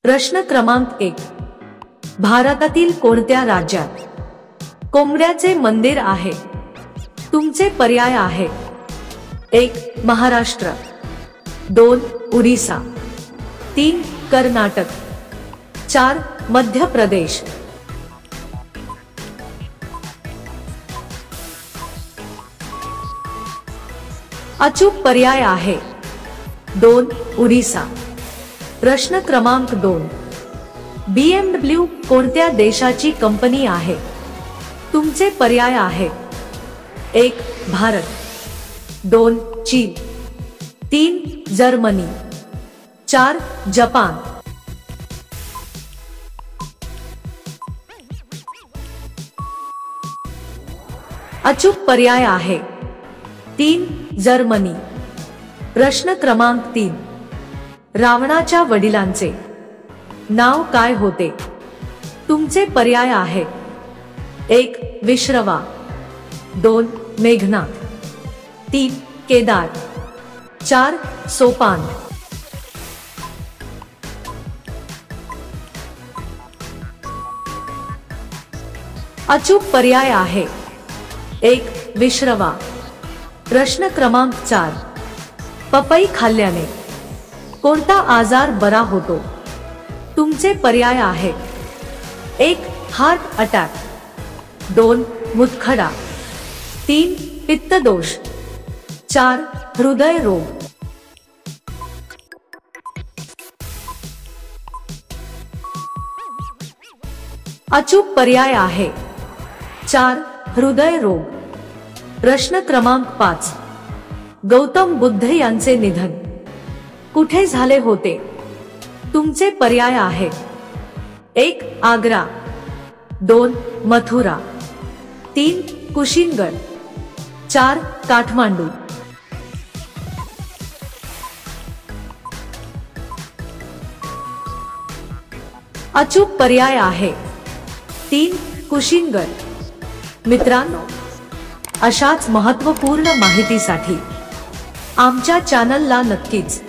प्रश्न क्रमांक 1. भारतातील कोणत्या राज्यात कोंबड्याचे मंदिर आहे? तुमचे पर्याय आहे: 1. महाराष्ट्र, 2. उडीसा, 3. कर्नाटक, 4. मध्य प्रदेश. अचूक पर्याय आहे 2. उडीसा. प्रश्न क्रमांक 2. BMW कोणत्या देशाची कंपनी आहे? तुमचे पर्याय आहे: 1. भारत, 2. चीन, 3. जर्मनी, 4. जपान. अचूक पर्याय आहे 3. जर्मनी. प्रश्न क्रमांक 3. रावणाच्या वडिलांचे नाव काय होते? तुमचे पर्याय आहे: 1. विश्रवा, 2. मेघनाथ, 3. केदार, 4. सोपान. अचूक पर्याय आहे 1. विश्रवा. प्रश्न क्रमांक 4. पपई खाल्ल्याने कोणता आजार बरा होतो? तुमचे पर्याय आहे: 1. Heart attack, 2. मूतखडा, 3. पित्तदोष, 4. हृदय रोग. अचूक पर्याय आहे 4. हृदय रोग. प्रश्न क्रमांक 5. गौतम बुद्ध यांचे निधन कुठे झाले होते? तुमचे पर्याय आहे: 1. आग्रा, 2. मथुरा, 3. कुशीनगड, 4. काठमांडू. अचूक पर्याय आहे 3. कुशीनगड. मित्रांनो, अशाच महत्त्वपूर्ण माहितीसाठी आमच्या चॅनलला नक्कीच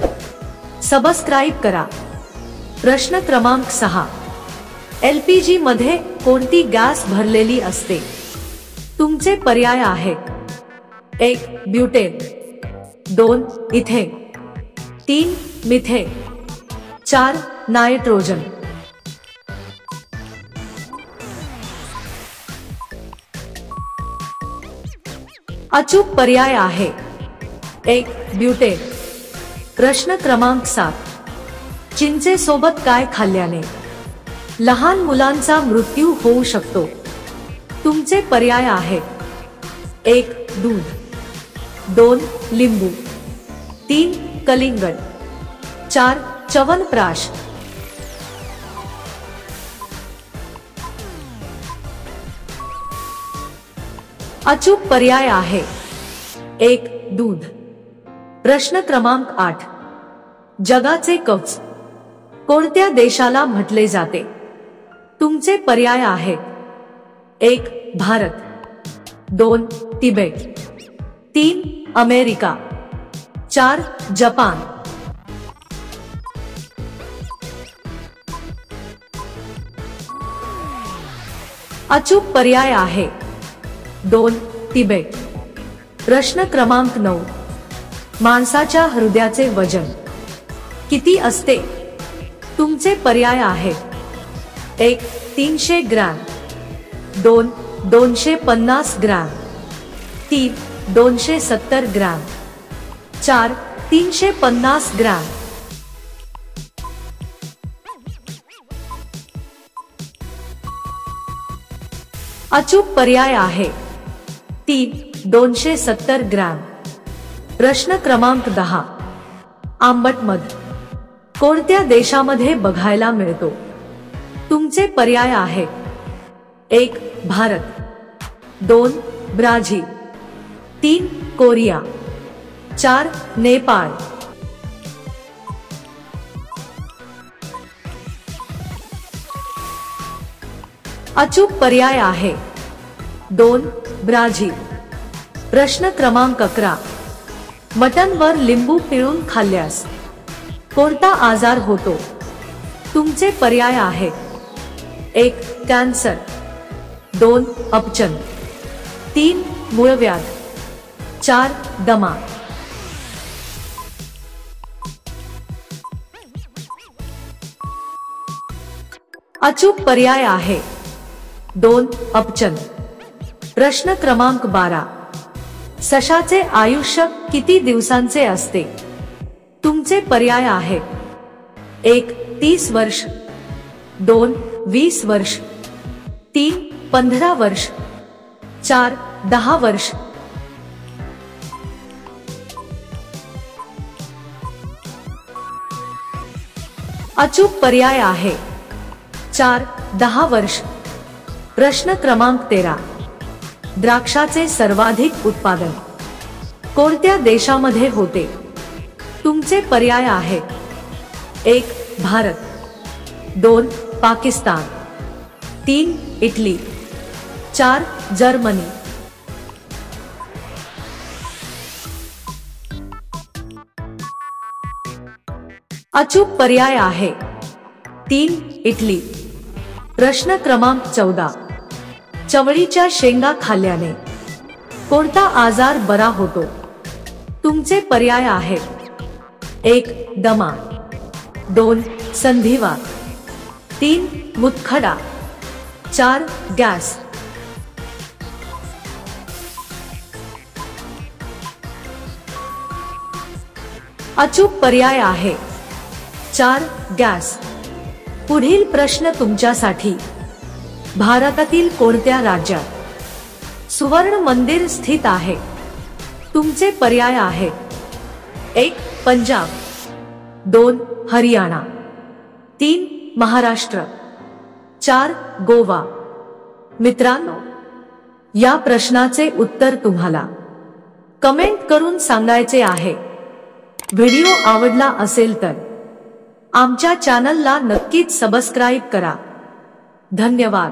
सबस्क्राइब करा. प्रश्न क्रमांक 6. LPG मध्ये कोणती गॅस भरलेली असते? तुमचे पर्याय आहे: 1. ब्युटेन, 2. इथेन, 3. मिथेन, 4. नायट्रोजन. अचूक पर्याय आहे 1. ब्युटेन. प्रश्न क्रमांक 7. चिंचेसोबत काय खाल्ल्याने लहान मुलांचा मृत्यू होऊ शकतो? तुमचे पर्याय आहे: 1. दूध, 2. लिंबू, 3. कलिंगड, 4. च्यवनप्राश. अचूक पर्याय आहे 1. दूध. प्रश्न क्रमांक 8. जगाचे कवच कोणत्या देशाला म्हटले जाते? तुमचे पर्याय आहे: 1. भारत, 2. तिबेट, 3. अमेरिका, 4. जपान. अचूक पर्याय आहे 2. तिबेट. प्रश्न क्रमांक 9. माणसाच्या हृदयाचे वजन किती असते? तुमचे पर्याय आहे: 1. 300 ग्रॅम, 2. 250 ग्रॅम, 3. 270 ग्रॅम, 4. 350 ग्रॅम. अचूक पर्याय आहे 3. 270 ग्रॅम. प्रश्न क्रमांक 10. आंबट मध कोणत्या देशामध्ये बघायला मिळतो? तुमचे पर्याय आहे: 1. भारत, 2. ब्राझील, 3. कोरिया, 4. नेपाळ. अचूक पर्याय आहे 2. ब्राझील. प्रश्न क्रमांक 11. मटनवर लिंबू पिळून खाल्ल्यास कोणता आजार होतो? तुमचे पर्याय आहेत: 1 कॅन्सर, 2 अपचन, 3 मूळव्याध, 4 दमा. अचूक पर्याय आहे 2 अपचन. प्रश्न क्रमांक 12. सशाचे आयुष्य किती दिवसांचे असते? तुमचे पर्याय आहेत: 1 30 वर्ष, 2 20 वर्ष, 3 15 वर्ष, 4 10 वर्ष. अचूक पर्याय आहे 4 10 वर्ष. प्रश्न क्रमांक 13. द्राक्षाचे सर्वाधिक उत्पादन कोणत्या देशामध्ये होते? तुमचे पर्याय आहेत: 1 भारत, 2 पाकिस्तान, 3 इटली, 4 जर्मनी. अचूक पर्याय आहे 3 इटली. प्रश्न क्रमांक 14. चवळीच्या शेंगा खाल्ल्याने कोणता आजार बरा होतो? तुमचे पर्याय आहेत: 1 दमा, 2 संधिवात, 3 मूतखडा, 4 गॅस. अचूक पर्याय आहे 4 गॅस. पुढील प्रश्न तुमच्यासाठी. भारतातील कोणत्या राज्यात सुवर्ण मंदिर स्थित आहे? तुमचे पर्याय आहेत: 1 पंजाब, 2 हरियाणा, 3 महाराष्ट्र, 4 गोवा. मित्रांनो, या प्रश्नाचे उत्तर तुम्हाला कमेंट करून सांगायचे आहे. व्हिडिओ आवडला असेल तर आमच्या चॅनलला नक्कीच सबस्क्राईब करा. धन्यवाद.